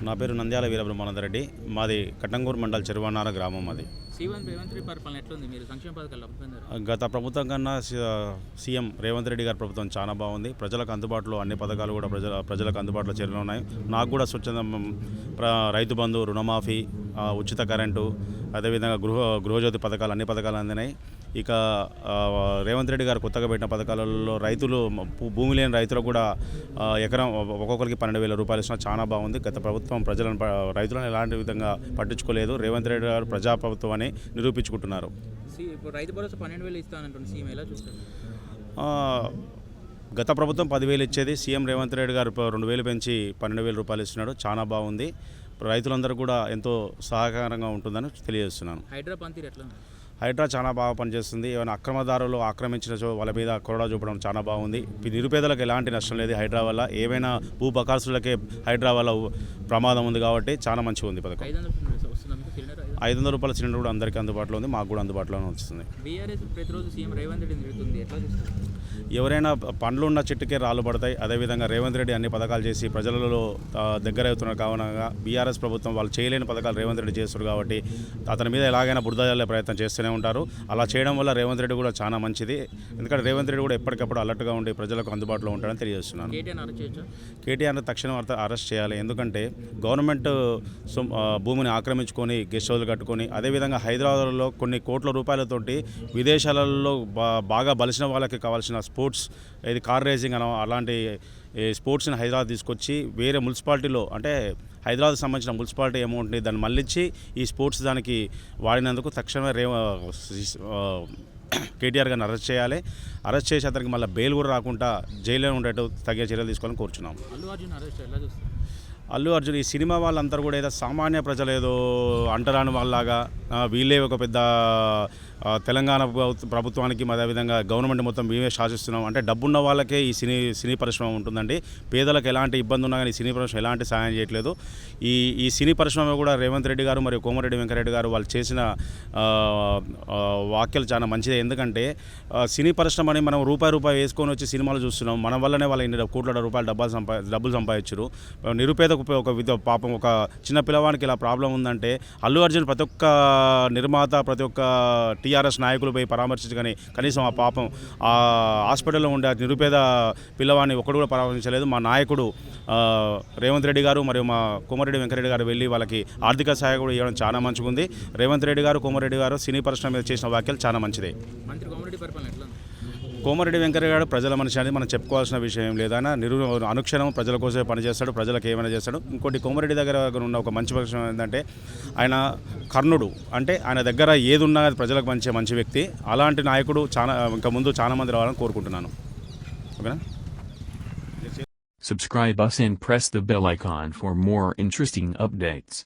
నా పేరు నంద్యాల వీరబ్రహ్మానంద రెడ్డి. మాది కట్టంగూరు మండల్ చెరువన్నార గ్రామం. అది సీఎం రేవంత్ రెడ్డి పరిపాలన ఎట్లుంది? మీరు సంక్షేమ పథకాలు లబ్ధిపొందారు? గత ప్రభుత్వం కన్నా సీఎం రేవంత్ రెడ్డి గారి ప్రభుత్వం చాలా బాగుంది. ప్రజలకు అందుబాటులో అన్ని పథకాలు కూడా ప్రజలకు అందుబాటులో చేరున్నాయి. నాకు కూడా స్వచ్ఛంద రైతు బంధు, రుణమాఫీ, ఉచిత కరెంటు, అదేవిధంగా గృహజ్యోతి పథకాలు, అన్ని పథకాలు అందినాయి. ఇక రేవంత్ రెడ్డి గారు కొత్తగా పెట్టిన పథకాలలో రైతులు, భూమి లేని రైతులకు కూడా ఎకరం ఒక్కొక్కరికి 12,000 రూపాయలు ఇచ్చినా చాలా బాగుంది. గత ప్రభుత్వం రైతులను ఎలాంటి విధంగా పట్టించుకోలేదు. రేవంత్ రెడ్డి గారు ప్రజాప్రభుత్వం అని నిరూపించుకుంటున్నారు. ఇప్పుడు రైతు భరోసా 12,000 ఇస్తానంటుంది సీఎం, ఎలా చూస్తారు? గత ప్రభుత్వం 10,000 ఇచ్చేది. సీఎం రేవంత్ రెడ్డి గారు 2,000 పెంచి 12,000 రూపాయలు ఇస్తున్నాడు. చాలా బాగుంది. రైతులందరూ కూడా ఎంతో సహకారంగా ఉంటుందని తెలియజేస్తున్నాను. హైడ్రా చాలా బాగా పనిచేస్తుంది. ఏమైనా అక్రమదారులు ఆక్రమించిన వాళ్ళ మీద కొరడా చూపడం చాలా బాగుంది. నిరుపేదలకు ఎలాంటి నష్టం లేదు హైడ్రా వల్ల. ఏమైనా భూ బకాసులకే హైడ్రా వల్ల ప్రమాదం ఉంది కాబట్టి చాలా మంచిగా ఉంది పథకం. 500 రూపాయల సిలిండర్ కూడా అందరికీ అందుబాటులో ఉంది, మాకు కూడా అందుబాటులోనే వస్తుంది. ఎవరైనా పండ్లు ఉన్న చెట్టుకే రాళ్ళు పడతాయి. అదేవిధంగా రేవంత్ రెడ్డి అన్ని పథకాలు చేసి ప్రజలలో దగ్గర అవుతున్నారు. కావునగా బీఆర్ఎస్ ప్రభుత్వం వాళ్ళు చేయలేని పథకాలు రేవంత్ రెడ్డి చేస్తారు కాబట్టి అతని మీద ఎలాగైనా బురద జల్లే ప్రయత్నం చేస్తూనే ఉంటారు. అలా చేయడం వల్ల రేవంత్ రెడ్డి కూడా చాలా మంచిది. ఎందుకంటే రేవంత్ రెడ్డి కూడా ఎప్పటికప్పుడు అలర్ట్గా ఉండి ప్రజలకు అందుబాటులో ఉంటాడని తెలియజేస్తున్నాను. కేటీఆర్ని తక్షణం అరెస్ట్ చేయాలి. ఎందుకంటే గవర్నమెంట్ భూమిని ఆక్రమించుకొని గెస్ట్ హౌస్లు కట్టుకొని, అదేవిధంగా హైదరాబాద్లో కొన్ని కోట్ల రూపాయలతోటి విదేశాలలో బాగా బలిసిన వాళ్ళకి కావాల్సిన స్పోర్ట్స్, ఇది కార్ రేసింగ్ అలాంటి స్పోర్ట్స్ని హైదరాబాద్ తీసుకొచ్చి వేరే మున్సిపాలిటీలో, అంటే హైదరాబాద్కి సంబంధించిన మున్సిపాలిటీ అమౌంట్ని దాన్ని మళ్ళించి ఈ స్పోర్ట్స్ దానికి వాడినందుకు తక్షణమే కేటీఆర్ గారిని అరెస్ట్ చేయాలి. అరెస్ట్ చేసి అతనికి మళ్ళీ బెయిల్ కూడా రాకుండా జైల్లో ఉండేట్టు తగిన చర్యలు తీసుకోవాలని కోరుచున్నాం. అల్లు అర్జున్ ఈ సినిమా వాళ్ళందరూ కూడా ఏదో సామాన్య ప్రజలు ఏదో అంటరాని వాళ్ళలాగా వీళ్ళే ఒక పెద్ద తెలంగాణ ప్రభుత్వానికి, అదేవిధంగా గవర్నమెంట్ మొత్తం మేమే శాసిస్తున్నాం అంటే డబ్బున్న వాళ్ళకే ఈ సినీ పరిశ్రమ ఉంటుందండి. పేదలకు ఎలాంటి ఇబ్బంది ఉన్నా కానీ సినీ పరిశ్రమ ఎలాంటి సాయం చేయట్లేదు. ఈ సినీ పరిశ్రమ కూడా రేవంత్ రెడ్డి గారు మరియు కోమరెడ్డి వెంకరెడ్డి గారు వాళ్ళు చేసిన వ్యాఖ్యలు చాలా మంచిదే. ఎందుకంటే సినీ పరిశ్రమని మనం రూపాయి వేసుకొని వచ్చి సినిమాలు చూస్తున్నాం. మన వల్లనే వాళ్ళ ఇన్ని కోట్ల రూపాయలు డబ్బులు సంపాదించారు. నిరుపేదకు ఒక పాపం ఒక చిన్న పిల్లవానికి ఇలా ప్రాబ్లం ఉందంటే అల్లు అర్జున్ ప్రతి ఒక్క నిర్మాత, ప్రతి ఒక్క టీఆర్ఎస్ నాయకులు పోయి పరామర్శించి కానీ కనీసం ఆ పాపం ఆ హాస్పిటల్లో ఉండే నిరుపేద పిల్లవాడిని ఒక్కడు కూడా పరామర్శించలేదు. మా నాయకుడు రేవంత్ రెడ్డి గారు మరియు మా కోమరెడ్డి వెంకరెడ్డి గారు వెళ్ళి వాళ్ళకి ఆర్థిక సహాయం కూడా ఇవ్వడం చాలా మంచిగా ఉంది. రేవంత్ రెడ్డి గారు, కోమరెడ్డి గారు సినీ పరిశ్రమ మీద చేసిన వ్యాఖ్యలు చాలా మంచిదే. కోమరెడ్డి వెంకరెడ్డి గారు ప్రజల మనిషి అనేది మనం చెప్పుకోవాల్సిన విషయం ఏం లేదు. ఆయన అనుక్షణం ప్రజల కోసమే పనిచేస్తాడు, ప్రజలకు ఏమైనా చేస్తాడు. ఇంకోటి కోమరెడ్డి దగ్గర ఉన్న ఒక మంచి పక్షం ఏంటంటే ఆయన కర్ణుడు, అంటే ఆయన దగ్గర ఏది ఉన్నా అది ప్రజలకు మంచి వ్యక్తి. అలాంటి నాయకుడు ఇంకా ముందు చాలా మంది రావాలని కోరుకుంటున్నాను. ఓకేనా? Subscribe us and press the bell icon for more interesting updates.